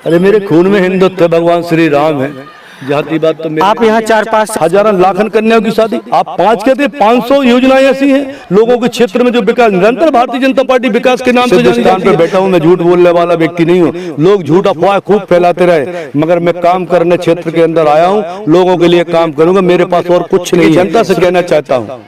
अरे मेरे खून में हिंदुत्व, भगवान श्री राम है। जाति बात तो आप यहाँ 4-5 हजारों लाखन कन्याओं की शादी, आप 5 कहते, 500 योजनाएं ऐसी हैं लोगों के क्षेत्र में जो विकास निरंतर भारतीय जनता पार्टी विकास के नाम से स्थान पर बैठा हूं। मैं झूठ बोलने वाला व्यक्ति नहीं हूं। लोग झूठ अफवाह खूब फैलाते रहे, मगर मैं काम करने क्षेत्र के अंदर आया हूं, लोगों के लिए काम करूंगा। मेरे पास और कुछ नहीं। जनता से कहना चाहता हूं,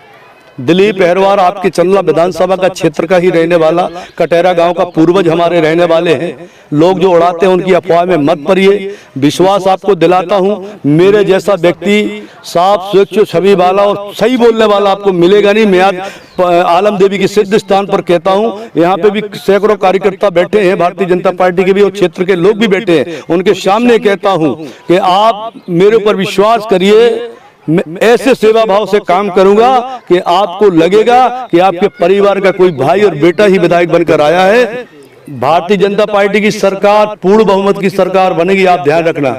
दिलीप अहरवार आपके चंदला विधानसभा का क्षेत्र का ही रहने वाला, कटेरा गांव का पूर्वज हमारे रहने वाले हैं। लोग जो उड़ाते हैं उनकी अफवाह में मत पड़िए। विश्वास आपको दिलाता हूं, मेरे जैसा व्यक्ति साफ स्वच्छ छवि वाला और सही बोलने वाला आपको मिलेगा नहीं। मैं आज आलम देवी के सिद्ध स्थान पर कहता हूं, यहाँ पे भी सैकड़ों कार्यकर्ता बैठे हैं भारतीय जनता पार्टी के भी, और क्षेत्र के लोग भी बैठे हैं। उनके सामने कहता हूं कि आप मेरे ऊपर विश्वास करिए, मैं ऐसे सेवा भाव से काम करूंगा कि आपको लगेगा कि आपके परिवार का कोई भाई और बेटा ही विधायक बनकर आया है। भारतीय जनता पार्टी की सरकार पूर्ण बहुमत की सरकार बनेगी, आप ध्यान रखना।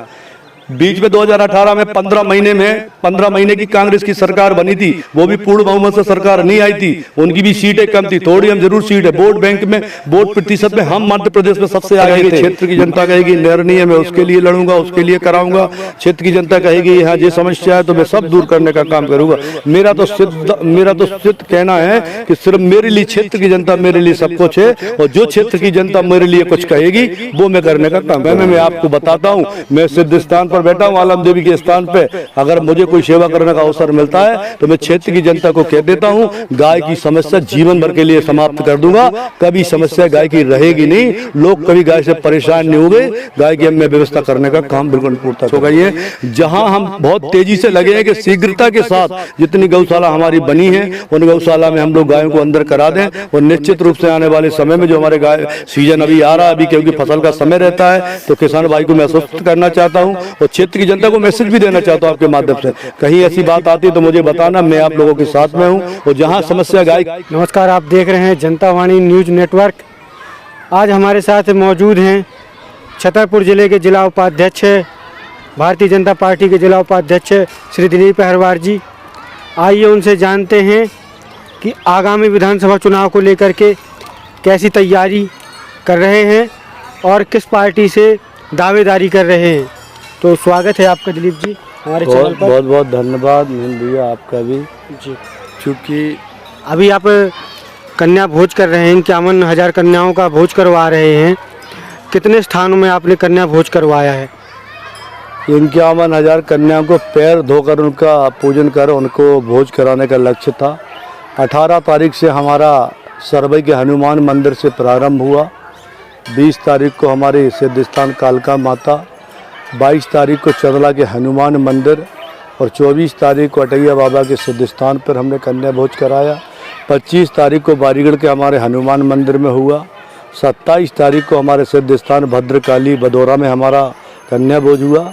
बीच में 2018 में 15 महीने की कांग्रेस की सरकार बनी थी, वो भी पूर्ण बहुमत से सरकार नहीं आई थी। उनकी भी सीटें कम थी, थोड़ी हम जरूर सीट है। वोट बैंक में, वोट प्रतिशत में हम मध्य प्रदेश में सबसे आगे थे। क्षेत्र की जनता कहेगी निर्णय है, मैं उसके लिए लड़ूंगा, उसके लिए कराऊंगा। क्षेत्र की जनता कहेगी यहाँ जो समस्या है तो मैं सब दूर करने का काम करूंगा। मेरा तो सिद्ध कहना है कि सिर्फ मेरे लिए क्षेत्र की जनता मेरे लिए सब कुछ है, और जो क्षेत्र की जनता मेरे लिए कुछ कहेगी वो मैं करने का काम। मैं आपको बताता हूँ, मैं सिद्ध स्थान बैठा हूं, आलम देवी के स्थान पे। अगर मुझे कोई सेवा करने का अवसर मिलता है तो मैं क्षेत्र की जनता को कह देता हूं, गाय की समस्या जीवन भर के लिए समाप्त कर दूंगा। कभी समस्या गाय की रहेगी नहीं, लोग कभी गाय से परेशान नहीं होंगे। गाय की मैं व्यवस्था करने का काम बिल्कुल पूर्ता हो गई है। जहां हम बहुत तेजी से लगे हैं कि शीघ्रता के साथ जितनी गौशाला हमारी बनी है उन गौशाला में हम लोग गायों को अंदर करा दें, और निश्चित रूप से आने वाले समय में जो हमारे गाय सीजन अभी आ रहा है, अभी क्योंकि फसल का समय रहता है, तो किसान भाई को मैं आश्वस्त करना चाहता हूँ और क्षेत्र की जनता को मैसेज भी देना चाहता हूं आपके माध्यम से। कहीं ऐसी बात आती है तो मुझे बताना, मैं आप लोगों के साथ में हूं। और जहां समस्या गाय। नमस्कार, आप देख रहे हैं जनता वाणी न्यूज नेटवर्क। आज हमारे साथ मौजूद हैं छतरपुर जिले के जिला उपाध्यक्ष, भारतीय जनता पार्टी के जिला उपाध्यक्ष श्री दिलीप अहरवार जी। आइए उनसे जानते हैं कि आगामी विधानसभा चुनाव को लेकर के कैसी तैयारी कर रहे हैं और किस पार्टी से दावेदारी कर रहे हैं। तो स्वागत है आपका दिलीप जी हमारे चैनल पर। बहुत बहुत धन्यवाद भैया आपका भी जी। चूँकि अभी आप कन्या भोज कर रहे हैं, 51,000 कन्याओं का भोज करवा रहे हैं। कितने स्थानों में आपने कन्या भोज करवाया है? 51,000 कन्याओं को पैर धोकर उनका पूजन कर उनको भोज कराने का लक्ष्य था। 18 तारीख से हमारा सरवई के हनुमान मंदिर से प्रारंभ हुआ। 20 तारीख को हमारे सिद्ध स्थान कालका माता, 22 तारीख को चंदला के हनुमान मंदिर, और 24 तारीख को अटैया बाबा के सिद्ध स्थान पर हमने कन्या भोज कराया। 25 तारीख को बारीगढ़ के हमारे हनुमान मंदिर में हुआ। 27 तारीख को हमारे सिद्ध स्थान भद्रकाली बदौरा में हमारा कन्या भोज हुआ।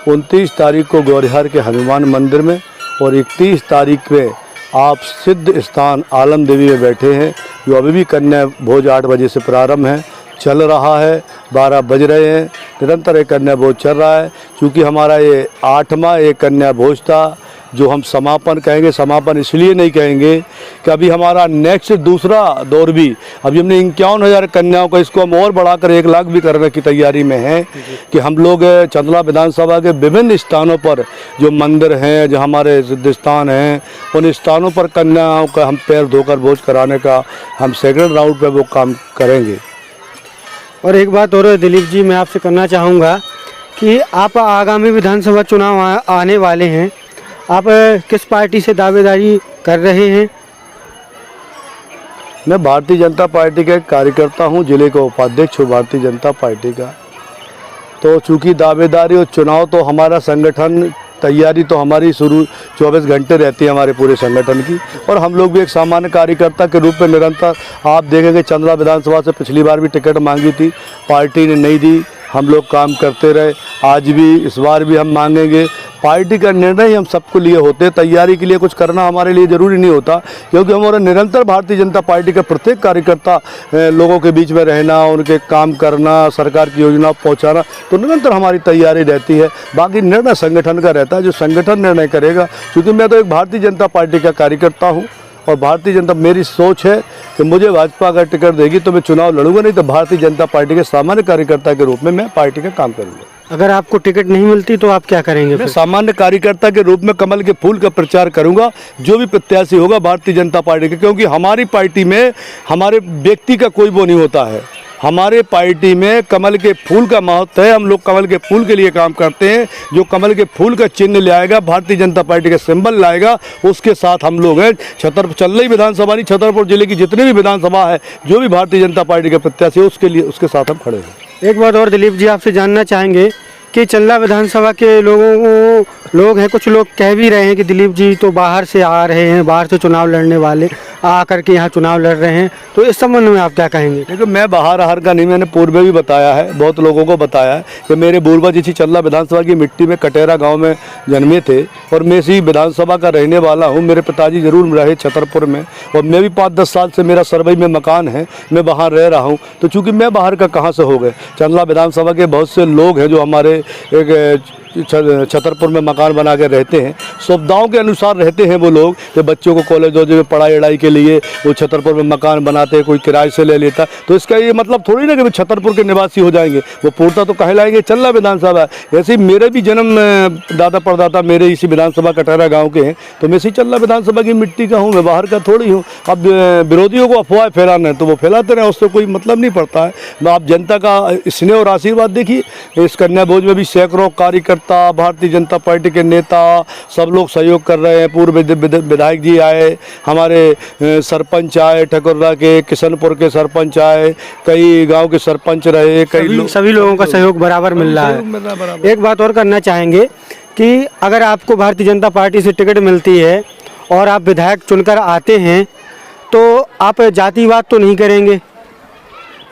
29 तारीख को गौरिहार के हनुमान मंदिर में, और 31 तारीख में आप सिद्ध स्थान आलम देवी में बैठे हैं, जो अभी भी कन्या भोज 8 बजे से प्रारंभ है, चल रहा है। 12 बज रहे हैं, निरंतर एक कन्या भोज चल रहा है। क्योंकि हमारा ये 8वां एक कन्या भोज था, जो हम समापन कहेंगे। समापन इसलिए नहीं कहेंगे कि अभी हमारा नेक्स्ट दूसरा दौर भी, अभी हमने 51,000 कन्याओं का, इसको हम और बढ़ाकर 1 लाख भी करने की तैयारी में हैं कि हम लोग चंदला विधानसभा के विभिन्न स्थानों पर जो मंदिर हैं, जो हमारे सिद्ध स्थान हैं, उन स्थानों पर कन्याओं का हम पैर धोकर भोज कराने का हम सेकेंड राउंड पर वो काम करेंगे। और एक बात और दिलीप जी मैं आपसे करना चाहूँगा कि आप आगामी विधानसभा चुनाव आने वाले हैं, आप किस पार्टी से दावेदारी कर रहे हैं? मैं भारतीय जनता पार्टी का एक कार्यकर्ता हूं, जिले का उपाध्यक्ष हूं भारतीय जनता पार्टी का। तो चूँकि दावेदारी और चुनाव तो हमारा संगठन, तैयारी तो हमारी शुरू 24 घंटे रहती है हमारे पूरे संगठन की, और हम लोग भी एक सामान्य कार्यकर्ता के रूप में निरंतर, आप देखेंगे चंदला विधानसभा से पिछली बार भी टिकट मांगी थी, पार्टी ने नहीं दी, हम लोग काम करते रहे। आज भी, इस बार भी हम मांगेंगे। पार्टी का निर्णय ही हम सबको लिए होते, तैयारी के लिए कुछ करना हमारे लिए ज़रूरी नहीं होता, क्योंकि हमारा निरंतर भारतीय जनता पार्टी का प्रत्येक कार्यकर्ता लोगों के बीच में रहना, उनके काम करना, सरकार की योजना पहुंचाना, तो निरंतर हमारी तैयारी रहती है। बाकी निर्णय संगठन का रहता है, जो संगठन निर्णय करेगा। क्योंकि मैं तो एक भारतीय जनता पार्टी का कार्यकर्ता हूँ, और भारतीय जनता, मेरी सोच है कि मुझे भाजपा अगर टिकट देगी तो मैं चुनाव लड़ूंगा, नहीं तो भारतीय जनता पार्टी के सामान्य कार्यकर्ता के रूप में मैं पार्टी का काम करूंगा। अगर आपको टिकट नहीं मिलती तो आप क्या करेंगे मैं फिर? सामान्य कार्यकर्ता के रूप में कमल के फूल का प्रचार करूंगा, जो भी प्रत्याशी होगा भारतीय जनता पार्टी के, क्योंकि हमारी पार्टी में हमारे व्यक्ति का कोई वो नहीं होता है। हमारे पार्टी में कमल के फूल का महत्व है। हम लोग कमल के फूल के लिए काम करते हैं। जो कमल के फूल का चिन्ह ले आएगा, भारतीय जनता पार्टी का सिंबल लाएगा, उसके साथ हम लोग हैं। चल्लई विधानसभा नहीं, छतरपुर जिले की जितनी भी विधानसभा है, जो भी भारतीय जनता पार्टी के प्रत्याशी है, उसके लिए उसके साथ हम खड़े हैं। एक बात और दिलीप जी आपसे जानना चाहेंगे कि चल्ला विधानसभा के लोग हैं, कुछ लोग कह भी रहे हैं कि दिलीप जी तो बाहर से आ रहे हैं, बाहर से चुनाव लड़ने वाले आकर के यहाँ चुनाव लड़ रहे हैं, तो इस संबंध में आप क्या कहेंगे? देखो, मैं बाहर का नहीं, मैंने पूर्व में भी बताया है, बहुत लोगों को बताया है कि मेरे पूर्वज इसी चल्ला विधानसभा की मिट्टी में कटेरा गांव में जन्मे थे और मैं इसी विधानसभा का रहने वाला हूं। मेरे पिताजी जरूर रहे छतरपुर में और मैं भी 5-10 साल से मेरा सरवई में मकान है, मैं बाहर रह रहा हूं। तो चूंकि मैं बाहर का कहाँ से हो गए, चल्ला विधानसभा के बहुत से लोग हैं जो हमारे एक छतरपुर में मकान बना के रहते हैं, सुविधाओं के अनुसार रहते हैं। वो लोग कि बच्चों को कॉलेज में पढ़ाई वढ़ाई के लिए वो छतरपुर में मकान बनाते हैं, कोई किराए से ले लेता। तो इसका ये मतलब थोड़ी ना कि छतरपुर के निवासी हो जाएंगे, वो पूर्ता तो कहलाएंगे चल्ला विधानसभा। ऐसे ही मेरे भी जन्म दादा परदाता मेरे इसी विधानसभा कटहरा गाँव के हैं, तो मैं इसी चल्ला विधानसभा की मिट्टी का हूँ, मैं बाहर का थोड़ी हूँ। अब विरोधियों को अफवाह फैलाना है तो वो फैलाते रहे, उससे कोई मतलब नहीं पड़ता है। आप जनता का स्नेह और आशीर्वाद देखिए, इस कन्या भोज में भी सैकड़ों कार्यकर्ता, भारतीय जनता पार्टी के नेता सब लोग सहयोग कर रहे हैं। पूर्व विधायक जी आए, हमारे सरपंच आए, ठकुर्रा के, किशनपुर के सरपंच आए, कई गांव के सरपंच रहे, कई सभी लोगों का सहयोग बराबर मिल रहा है। एक बात और करना चाहेंगे कि अगर आपको भारतीय जनता पार्टी से टिकट मिलती है और आप विधायक चुनकर आते हैं तो आप जातिवाद तो नहीं करेंगे?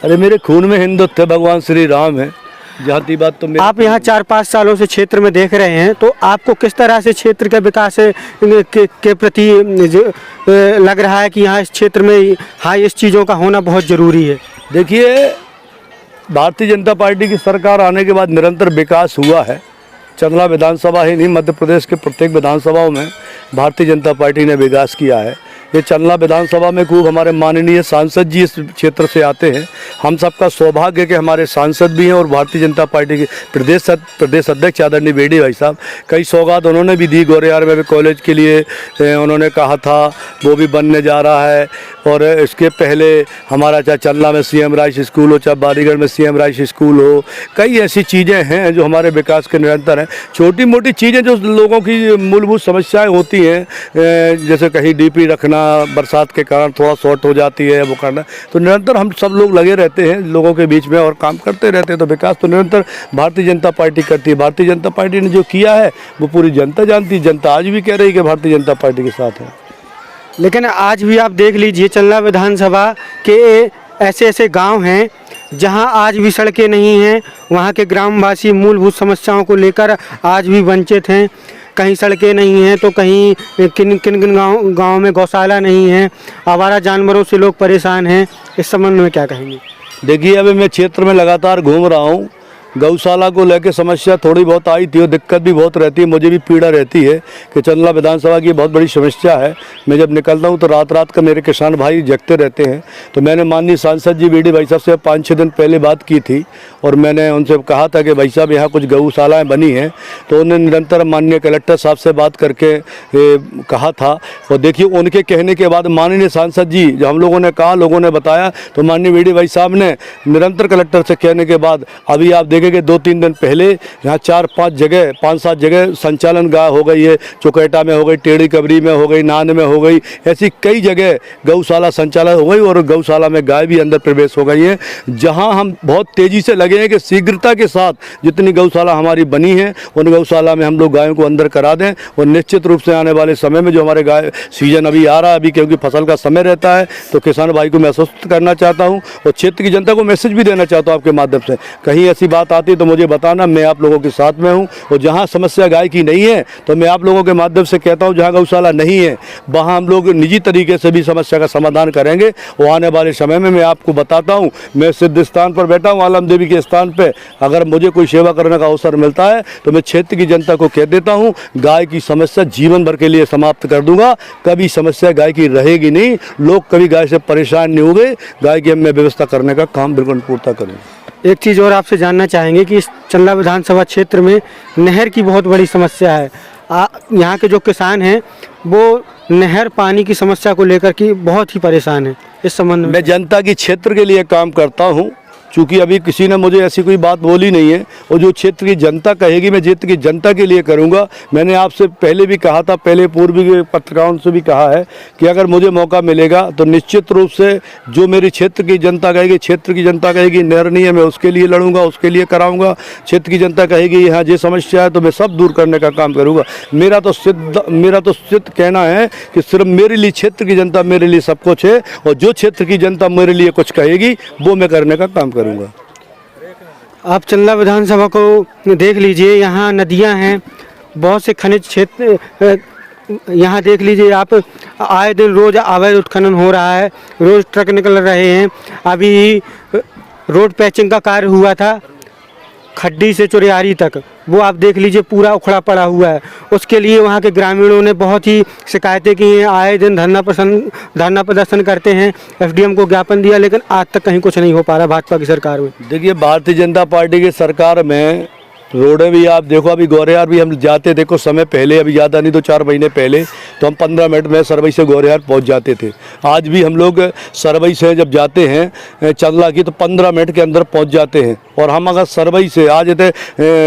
अरे मेरे खून में हिंदुत्व है, भगवान श्री राम है, जातिवाद तो आप यहाँ 4-5 सालों से क्षेत्र में देख रहे हैं, तो आपको किस तरह से क्षेत्र के विकास के प्रति लग रहा है कि यहाँ इस क्षेत्र में हाँ इस चीज़ों का होना बहुत ज़रूरी है? देखिए, भारतीय जनता पार्टी की सरकार आने के बाद निरंतर विकास हुआ है। चंदला विधानसभा ही नहीं, मध्य प्रदेश के प्रत्येक विधानसभाओं में भारतीय जनता पार्टी ने विकास किया है। ये चंदला विधानसभा में खूब हमारे माननीय सांसद जी इस क्षेत्र से आते हैं। हम सबका सौभाग्य है कि हमारे सांसद भी हैं और भारतीय जनता पार्टी के प्रदेश अध्यक्ष आदरणीय बेडी भाई साहब, कई सौगात उन्होंने भी दी। गोरेयार में भी कॉलेज के लिए उन्होंने कहा था, वो भी बनने जा रहा है। और इसके पहले हमारा चाहे चंदला में सीएम राइस स्कूल हो, चाहे बारीगढ़ में सीएम राइस स्कूल हो, कई ऐसी चीज़ें हैं जो हमारे विकास के निरंतर हैं। छोटी मोटी चीज़ें जो लोगों की मूलभूत समस्याएं होती हैं, जैसे कहीं डीपी रखना बरसात के कारण थोड़ा शॉर्ट हो जाती है, वो करना, तो निरंतर हम सब लोग लगे रहते हैं लोगों के बीच में और काम करते रहते हैं। तो विकास तो निरंतर भारतीय जनता पार्टी करती है। भारतीय जनता पार्टी ने जो किया है वो पूरी जनता जानती है। जनता आज भी कह रही है कि भारतीय जनता पार्टी के साथ है। लेकिन आज भी आप देख लीजिए, चल्ला विधानसभा के ऐसे ऐसे गांव हैं जहां आज भी सड़कें नहीं हैं। वहां के ग्रामवासी मूलभूत समस्याओं को लेकर आज भी वंचित हैं। कहीं सड़कें नहीं हैं तो कहीं किन किन गाँव में गौशाला नहीं है। आवारा जानवरों से लोग परेशान हैं। इस संबंध में क्या कहेंगे? देखिए, अभी मैं क्षेत्र में लगातार घूम रहा हूँ। गौशाला को लेकर समस्या थोड़ी बहुत आई थी और दिक्कत भी बहुत रहती है। मुझे भी पीड़ा रहती है कि चंदला विधानसभा की बहुत बड़ी समस्या है। मैं जब निकलता हूं तो रात का मेरे किसान भाई जगते रहते हैं। तो मैंने माननीय सांसद जी बेडी भाई साहब से 5-6 दिन पहले बात की थी और मैंने उनसे कहा था कि भाई साहब यहाँ कुछ गौशालाएँ बनी हैं। तो उन्होंने निरंतर माननीय कलेक्टर साहब से बात करके कहा था। और देखिए, उनके कहने के बाद माननीय सांसद जी, जब हम लोगों ने कहा, लोगों ने बताया, तो माननीय बेडी भाई साहब ने निरंतर कलेक्टर से कहने के बाद अभी आप कि 2-3 दिन पहले यहाँ 5-7 जगह संचालन गाय हो गई है। चुकेटा में हो गई, टेढ़ी कबरी में हो गई, नान में हो गई, ऐसी कई जगह गौशाला संचालन हो गई और गौशाला में गाय भी अंदर प्रवेश हो गई है। जहाँ हम बहुत तेज़ी से लगे हैं कि शीघ्रता के साथ जितनी गौशाला हमारी बनी है उन गौशाला में हम लोग गायों को अंदर करा दें। और निश्चित रूप से आने वाले समय में जो हमारे गाय सीजन अभी आ रहा है, अभी क्योंकि फसल का समय रहता है, तो किसान भाई को मैं आश्वस्त करना चाहता हूँ और क्षेत्र की जनता को मैसेज भी देना चाहता हूँ आपके माध्यम से, कहीं ऐसी बात बताते तो मुझे बताना, मैं आप लोगों के साथ में हूँ। और जहाँ समस्या गाय की नहीं है तो मैं आप लोगों के माध्यम से कहता हूँ, जहाँ गौशाला नहीं है वहाँ हम लोग निजी तरीके से भी समस्या का समाधान करेंगे। वो आने वाले समय में मैं आपको बताता हूँ। मैं सिद्ध स्थान पर बैठा हूँ, आलम देवी के स्थान पर। अगर मुझे कोई सेवा करने का अवसर मिलता है तो मैं क्षेत्र की जनता को कह देता हूँ, गाय की समस्या जीवन भर के लिए समाप्त कर दूंगा। कभी समस्या गाय की रहेगी नहीं, लोग कभी गाय से परेशान नहीं होंगे। गाय की हम व्यवस्था करने का काम बिल्कुल पूर्ता करेंगे। एक चीज़ और आपसे जानना चाहेंगे कि इस चंदला विधानसभा क्षेत्र में नहर की बहुत बड़ी समस्या है। यहाँ के जो किसान हैं वो नहर पानी की समस्या को लेकर के बहुत ही परेशान है। इस संबंध में मैं जनता की क्षेत्र के लिए काम करता हूँ, चूँकि अभी किसी ने मुझे ऐसी कोई बात बोली नहीं है। और जो क्षेत्र की जनता कहेगी मैं क्षेत्र की जनता के लिए करूँगा। मैंने आपसे पहले भी कहा था, पहले पूर्व के पत्रकारों से भी कहा है कि अगर मुझे मौका मिलेगा तो निश्चित रूप से जो मेरी क्षेत्र की जनता कहेगी, क्षेत्र की जनता कहेगी नहर नहीं है, मैं उसके लिए लड़ूंगा, उसके लिए कराऊंगा। क्षेत्र की जनता कहेगी यहाँ जो समस्या है तो मैं सब दूर करने का काम करूँगा। मेरा तो सिद्ध कहना है कि सिर्फ मेरे लिए क्षेत्र की जनता मेरे लिए सब कुछ है, और जो क्षेत्र की जनता मेरे लिए कुछ कहेगी वो मैं करने का काम करूँगा। आप चंदला विधानसभा को देख लीजिए, यहाँ नदियाँ हैं, बहुत से खनिज क्षेत्र यहाँ देख लीजिए आप। आए दिन रोज अवैध उत्खनन हो रहा है, रोज ट्रक निकल रहे हैं। अभी रोड पैचिंग का कार्य हुआ था खड्डी से चुरियारी तक, वो आप देख लीजिए पूरा उखड़ा पड़ा हुआ है। उसके लिए वहाँ के ग्रामीणों ने बहुत ही शिकायतें की हैं, आए दिन धरना प्रदर्शन करते हैं, एसडीएम को ज्ञापन दिया, लेकिन आज तक कहीं कुछ नहीं हो पा रहा भाजपा की सरकार में। देखिए, भारतीय जनता पार्टी की सरकार में रोडें भी आप देखो, अभी गौरियार भी हम जाते देखो समय पहले, अभी ज़्यादा नहीं तो 4 महीने पहले तो हम 15 मिनट में सरवई से गौरियार पहुंच जाते थे। आज भी हम लोग सरवई से जब जाते हैं चंदला की तो 15 मिनट के अंदर पहुंच जाते हैं। और हम अगर सरवई से आज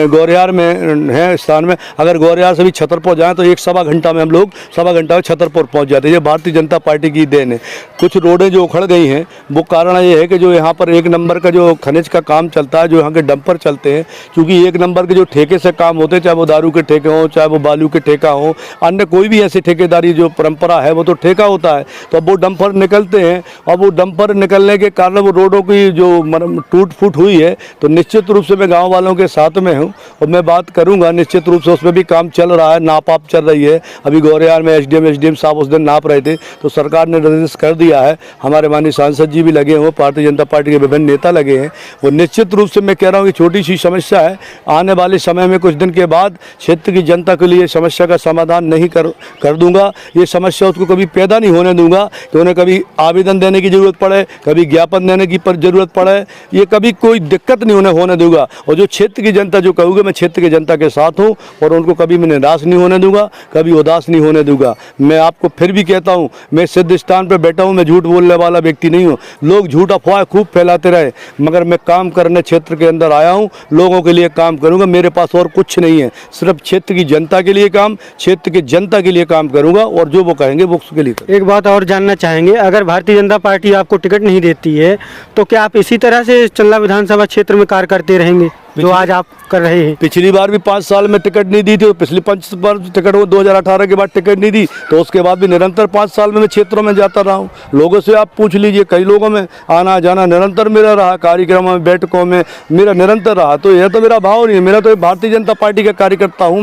गौरियार में हैं स्थान में, अगर गौरियार से भी छतरपुर जाएँ तो 1-1.25 घंटा में हम लोग 1.25 घंटा में छतरपुर पहुँच जाते हैं। ये भारतीय जनता पार्टी की देन है। कुछ रोडें जो उखड़ गई हैं वो कारण ये है कि जो यहाँ पर 1 नंबर का जो खनिज का काम चलता है, जो यहाँ के डंपर चलते हैं, क्योंकि 1 नंबर के जो ठेके से काम होते हैं, चाहे वो दारू के ठेके हों, चाहे वो बालू के ठेका हो, अन्य कोई भी ऐसी ठेकेदारी जो परंपरा है वो तो ठेका होता है। तो अब वो डंपर निकलते हैं, और वो डंपर निकलने के कारण वो रोडों की जो टूट फूट हुई है, तो निश्चित रूप से मैं गाँव वालों के साथ में हूँ और मैं बात करूँगा। निश्चित रूप से उसमें भी काम चल रहा है, नाप आप चल रही है। अभी गौरियार में एसडीएम साहब उस दिन नाप रहे थे तो सरकार ने निर्देश कर दिया है, हमारे माननीय सांसद जी भी लगे हुए, भारतीय जनता पार्टी के विभिन्न नेता लगे हैं। वो निश्चित रूप से मैं कह रहा हूँ कि छोटी सी समस्या है, आने वाले समय में कुछ दिन के बाद क्षेत्र की जनता के लिए समस्या का समाधान नहीं कर दूंगा। ये समस्या उसको कभी पैदा नहीं होने दूंगा कि उन्हें कभी आवेदन देने की ज़रूरत पड़े, कभी ज्ञापन देने की ज़रूरत पड़े। ये कभी कोई दिक्कत नहीं उन्हें होने दूंगा। और जो क्षेत्र की जनता जो कहूँगा, मैं क्षेत्र की जनता के साथ हूँ और उनको कभी मैं निराश नहीं होने दूंगा, कभी उदास नहीं होने दूंगा। मैं आपको फिर भी कहता हूँ, मैं सिद्ध स्थान पर बैठा हूँ, मैं झूठ बोलने वाला व्यक्ति नहीं हूँ। लोग झूठ अफवाह खूब फैलाते रहे, मगर मैं काम करने क्षेत्र के अंदर आया हूँ, लोगों के लिए काम करूँगा। मेरे पास और कुछ नहीं है, सिर्फ क्षेत्र की जनता के लिए काम, क्षेत्र की जनता के लिए काम करूंगा, और जो वो कहेंगे वो उसके लिए करूंगा। एक बात और जानना चाहेंगे, अगर भारतीय जनता पार्टी आपको टिकट नहीं देती है तो क्या आप इसी तरह से चंदला विधानसभा क्षेत्र में कार्य करते रहेंगे जो आज आप कर रहे हैं? पिछली बार भी 5 साल में टिकट नहीं दी थी, पिछली 5 बार टिकट हो 2018 के बाद टिकट नहीं दी, तो उसके बाद भी निरंतर 5 साल में मैं क्षेत्रों में जाता रहा हूँ। लोगों से आप पूछ लीजिए, कई लोगों में आना जाना निरंतर मेरा रहा, कार्यक्रमों में बैठकों में मेरा निरंतर रहा। तो यह तो मेरा भाव नहीं है, मेरा तो भारतीय जनता पार्टी का कार्यकर्ता हूँ।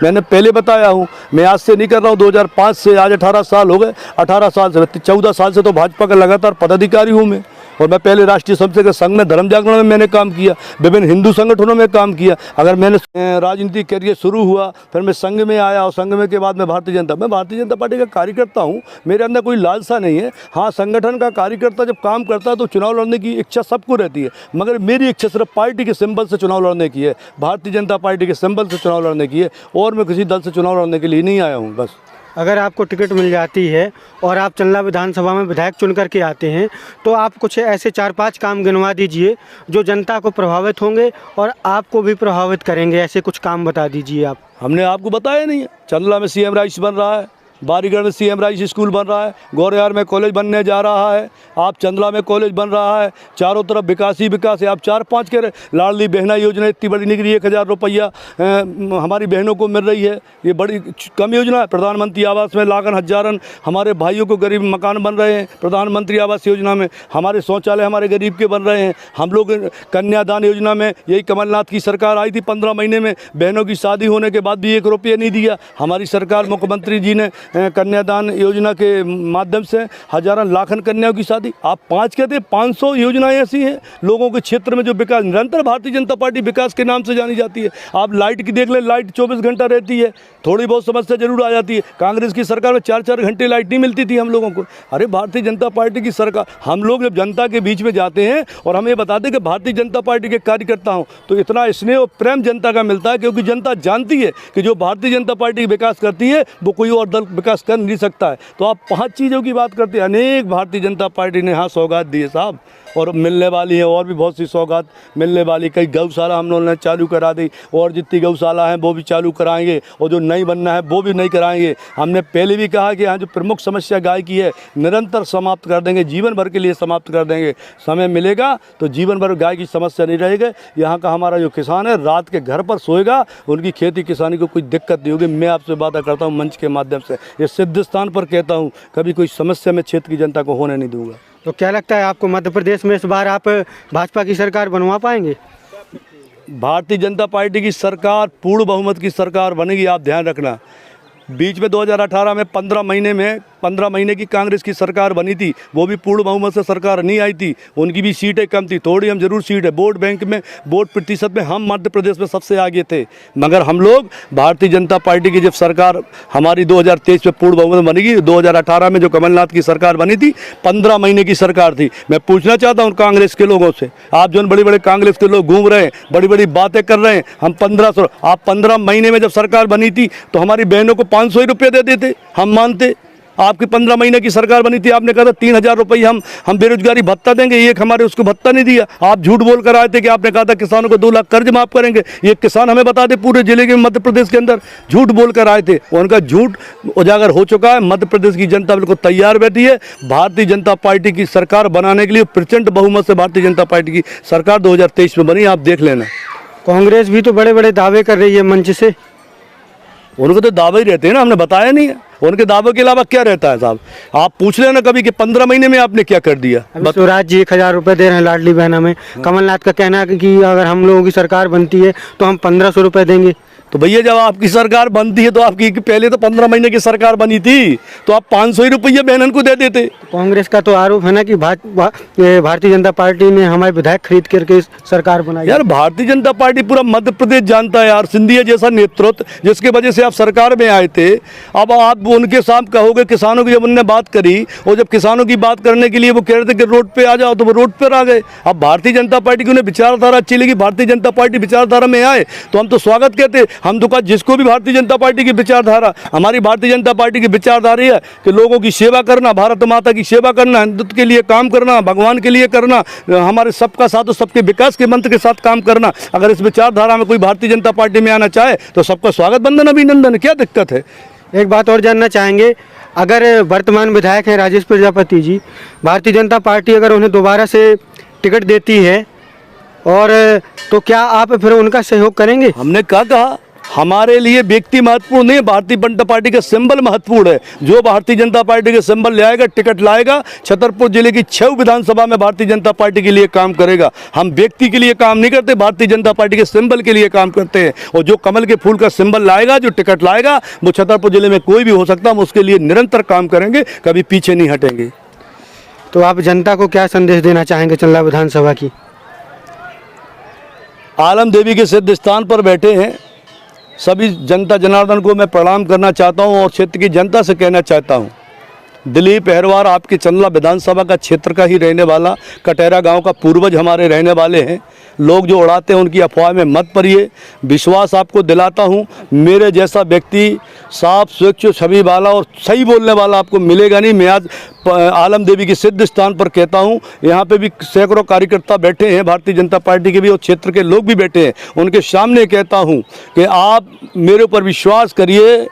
मैंने पहले बताया हूँ, मैं आज से नहीं कर रहा हूँ, 2005 से आज 18 साल हो गए। 18 साल से 14 साल से तो भाजपा का लगातार पदाधिकारी हूँ मैं। और मैं पहले राष्ट्रीय स्वयंसेवक संघ में धर्म जागरण में मैंने काम किया, विभिन्न हिंदू संगठनों में काम किया। अगर मैंने राजनीतिक करियर शुरू हुआ, फिर मैं संघ में आया, और संघ में के बाद मैं भारतीय जनता पार्टी का कार्यकर्ता हूँ। मेरे अंदर कोई लालसा नहीं है। हाँ, संगठन का कार्यकर्ता जब काम करता है तो चुनाव लड़ने की इच्छा सबको रहती है, मगर मेरी इच्छा सिर्फ पार्टी के सिंबल से चुनाव लड़ने की है, भारतीय जनता पार्टी के सिंबल से चुनाव लड़ने की है, और मैं किसी दल से चुनाव लड़ने के लिए नहीं आया हूँ। बस अगर आपको टिकट मिल जाती है और आप चंदला विधानसभा में विधायक चुन करके आते हैं तो आप कुछ ऐसे 4-5 काम गिनवा दीजिए जो जनता को प्रभावित होंगे और आपको भी प्रभावित करेंगे। ऐसे कुछ काम बता दीजिए आप। हमने आपको बताया नहीं है, चंदला में CM राइस बन रहा है, बारीगढ़ में CM राइस स्कूल बन रहा है, गौरियार में कॉलेज बनने जा रहा है, आप चंदला में कॉलेज बन रहा है, चारों तरफ विकास ही विकास है। आप 4-5 के लाडली बहना योजना इतनी बड़ी निकली, 1000 रुपया हमारी बहनों को मिल रही है, ये बड़ी कम योजना है। प्रधानमंत्री आवास में लाखन हजारन हमारे भाइयों को गरीब मकान बन रहे हैं। प्रधानमंत्री आवास योजना में हमारे शौचालय हमारे गरीब के बन रहे हैं। हम लोग कन्यादान योजना में, यही कमलनाथ की सरकार आई थी, 15 महीने में बहनों की शादी होने के बाद भी 1 रुपया नहीं दिया। हमारी सरकार, मुख्यमंत्री जी ने कन्यादान योजना के माध्यम से हजारों लाखन कन्याओं की शादी। आप 5 कहते, 500 योजनाएं ऐसी हैं लोगों के क्षेत्र में जो विकास, निरंतर भारतीय जनता पार्टी विकास के नाम से जानी जाती है। आप लाइट की देख लें, लाइट 24 घंटा रहती है, थोड़ी बहुत समस्या जरूर आ जाती है। कांग्रेस की सरकार में 4-4 घंटे लाइट नहीं मिलती थी हम लोगों को। अरे भारतीय जनता पार्टी की सरकार, हम लोग जब जनता के बीच में जाते हैं और हमें बताते हैं कि भारतीय जनता पार्टी के कार्यकर्ता हूँ, तो इतना स्नेह और प्रेम जनता का मिलता है, क्योंकि जनता जानती है कि जो भारतीय जनता पार्टी विकास करती है वो कोई और दल विकास कर नहीं सकता है। तो आप 5 चीज़ों की बात करते हैं, अनेक भारतीय जनता पार्टी ने यहाँ सौगात दी है साहब, और मिलने वाली है, और भी बहुत सी सौगात मिलने वाली। कई गौशाला हम लोगों ने चालू करा दी, और जितनी गौशाला हैं वो भी चालू कराएंगे, और जो नई बनना है वो भी नहीं कराएंगे। हमने पहले भी कहा कि यहाँ जो प्रमुख समस्या गाय की है, निरंतर समाप्त कर देंगे, जीवन भर के लिए समाप्त कर देंगे। समय मिलेगा तो जीवन भर गाय की समस्या नहीं रहेगी। यहाँ का हमारा जो किसान है रात के घर पर सोएगा, उनकी खेती किसानी को कोई दिक्कत नहीं होगी। मैं आपसे वादा करता हूँ मंच के माध्यम से, ये सिद्ध स्थान पर कहता हूँ, कभी कोई समस्या में क्षेत्र की जनता को होने नहीं दूंगा। तो क्या लगता है आपको, मध्य प्रदेश में इस बार आप भाजपा की सरकार बनवा पाएंगे? भारतीय जनता पार्टी की सरकार पूर्ण बहुमत की सरकार बनेगी। आप ध्यान रखना, बीच में 2018 में 15 महीने की कांग्रेस की सरकार बनी थी, वो भी पूर्ण बहुमत से सरकार नहीं आई थी, उनकी भी सीटें कम थी। थोड़ी हम जरूर सीट है, वोट बैंक में, वोट प्रतिशत में हम मध्य प्रदेश में सबसे आगे थे। मगर हम लोग भारतीय जनता पार्टी की जब सरकार हमारी 2023 में पूर्ण बहुमत बनेगी, 2018 में जो कमलनाथ की सरकार बनी थी 15 महीने की सरकार थी। मैं पूछना चाहता हूँ कांग्रेस के लोगों से, आप जो बड़े बड़े कांग्रेस के लोग घूम रहे हैं, बड़ी बड़ी बातें कर रहे हैं, हम 1500, आप 15 महीने में जब सरकार बनी थी तो हमारी बहनों को 500 रुपये दे देते, हम मानते। आपकी 15 महीने की सरकार बनी थी, आपने कहा था 3000 रुपये हम बेरोजगारी भत्ता देंगे, एक हमारे उसको भत्ता नहीं दिया। आप झूठ बोल कर आए थे कि आपने कहा था किसानों को 2 लाख कर्ज माफ करेंगे। ये किसान हमें बता दे पूरे जिले के मध्य प्रदेश के अंदर झूठ बोल कर आए थे, उनका झूठ उजागर हो चुका है। मध्य प्रदेश की जनता बिल्कुल तैयार बैठी है भारतीय जनता पार्टी की सरकार बनाने के लिए। प्रचंड बहुमत से भारतीय जनता पार्टी की सरकार 2023 में बनी, आप देख लेना। कांग्रेस भी तो बड़े बड़े दावे कर रही है मंच से। उनको तो दावे ही रहते हैं ना, हमने बताया नहीं है उनके दावे के अलावा क्या रहता है साहब। आप पूछ लेना कभी कि 15 महीने में आपने क्या कर दिया। स्वराज जी 1000 रुपये दे रहे हैं लाडली बहना में। कमलनाथ का कहना है कि अगर हम लोगों की सरकार बनती है तो हम 1500 रुपये देंगे। तो भैया जब आपकी सरकार बनती है तो आपकी पहले तो 15 महीने की सरकार बनी थी, तो आप 500 रुपये बहनन को दे देते। कांग्रेस का तो आरोप है ना कि भारतीय जनता पार्टी ने हमारे विधायक खरीद करके सरकार बनाई। यार भारतीय जनता पार्टी पूरा मध्य प्रदेश जानता है यार, सिंधिया जैसा नेतृत्व जिसके वजह से आप सरकार में आए थे। अब आप उनके साथ कहोगे, किसानों की जब उन्होंने बात करी, और जब किसानों की बात करने के लिए वो कह रहे थे कि रोड पे आ जाओ, तो वो रोड पर आ गए। अब भारतीय जनता पार्टी की उन्हें विचारधारा अच्छी लगी, भारतीय जनता पार्टी विचारधारा में आए तो हम तो स्वागत कहते। हम तो कहा जिसको भी भारतीय जनता पार्टी की विचारधारा, हमारी भारतीय जनता पार्टी की विचारधारा है कि लोगों की सेवा करना, भारत माता की सेवा करना, हिंदुत्व के लिए काम करना, भगवान के लिए करना, हमारे सबका साथ और सबके विकास के मंत्र के साथ काम करना। अगर इस विचारधारा में कोई भारतीय जनता पार्टी में आना चाहे तो सबका स्वागत, बंधन, अभिनंदन, क्या दिक्कत है। एक बात और जानना चाहेंगे, अगर वर्तमान विधायक हैं राजेश प्रजापति जी, भारतीय जनता पार्टी अगर उन्हें दोबारा से टिकट देती है और तो क्या आप फिर उनका सहयोग करेंगे? हमने क्या कहा, हमारे लिए व्यक्ति महत्वपूर्ण नहीं है, भारतीय जनता पार्टी का सिंबल महत्वपूर्ण है। जो भारतीय जनता पार्टी के सिंबल ले आएगा, टिकट लाएगा, छतरपुर जिले की 6 विधानसभा में भारतीय जनता पार्टी के लिए काम करेगा। हम व्यक्ति के लिए काम नहीं करते, भारतीय जनता पार्टी के सिंबल के लिए काम करते हैं। और जो कमल के फूल का सिंबल लाएगा, जो टिकट लाएगा, वो छतरपुर जिले में कोई भी हो सकता है, हम उसके लिए निरंतर काम करेंगे, कभी पीछे नहीं हटेंगे। तो आप जनता को क्या संदेश देना चाहेंगे चंदला विधानसभा की? आलम देवी के सिद्ध स्थान पर बैठे हैं सभी जनता जनार्दन को मैं प्रणाम करना चाहता हूं, और क्षेत्र की जनता से कहना चाहता हूं, दिलीप अहरवार आपके चंदला विधानसभा का क्षेत्र का ही रहने वाला, कटेरा गांव का पूर्वज हमारे रहने वाले हैं। लोग जो उड़ाते हैं उनकी अफवाह में मत पड़िए। विश्वास आपको दिलाता हूं, मेरे जैसा व्यक्ति साफ स्वच्छ छवि वाला और सही बोलने वाला आपको मिलेगा नहीं। मैं आज आलम देवी के सिद्ध स्थान पर कहता हूं, यहाँ पे भी सैकड़ों कार्यकर्ता बैठे हैं भारतीय जनता पार्टी के भी, और क्षेत्र के लोग भी बैठे हैं। उनके सामने कहता हूं कि आप मेरे ऊपर विश्वास करिए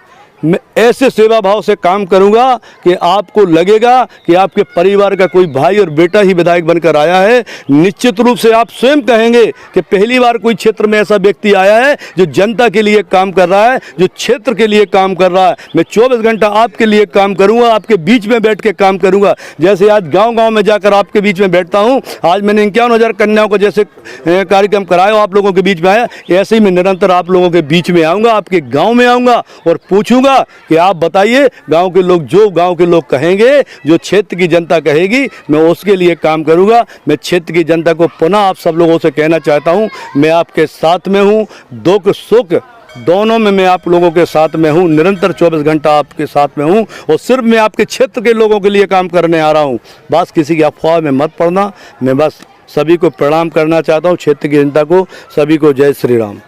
मैं ऐसे सेवा भाव से काम करूंगा कि आपको लगेगा कि आपके परिवार का कोई भाई और बेटा ही विधायक बनकर आया है। निश्चित रूप से आप स्वयं कहेंगे कि पहली बार कोई क्षेत्र में ऐसा व्यक्ति आया है जो जनता के लिए काम कर रहा है, जो क्षेत्र के लिए काम कर रहा है। मैं 24 घंटा आपके लिए काम करूंगा, आपके बीच में बैठ के काम करूंगा। जैसे आज गांव-गांव में जाकर आपके बीच में बैठता हूं, आज मैंने 51,000 कन्याओं को जैसे कार्यक्रम कराया, आप लोगों के बीच में आया, ऐसे ही मैं निरंतर आप लोगों के बीच में आऊँगा, आपके गाँव में आऊँगा और पूछूंगा कि आप बताइए, गांव के लोग जो गांव के लोग कहेंगे, जो क्षेत्र की जनता कहेगी, मैं उसके लिए काम करूंगा। मैं क्षेत्र की जनता को पुनः आप सब लोगों से कहना चाहता हूं, मैं आपके साथ में हूं, दुख सुख दोनों में मैं आप लोगों के साथ में हूं, निरंतर 24 घंटा आपके साथ में हूं और सिर्फ मैं आपके क्षेत्र के लोगों के लिए काम करने आ रहा हूं। बस किसी की अफवाह में मत पड़ना। मैं बस सभी को प्रणाम करना चाहता हूं, क्षेत्र की जनता को, सभी को जय श्री राम।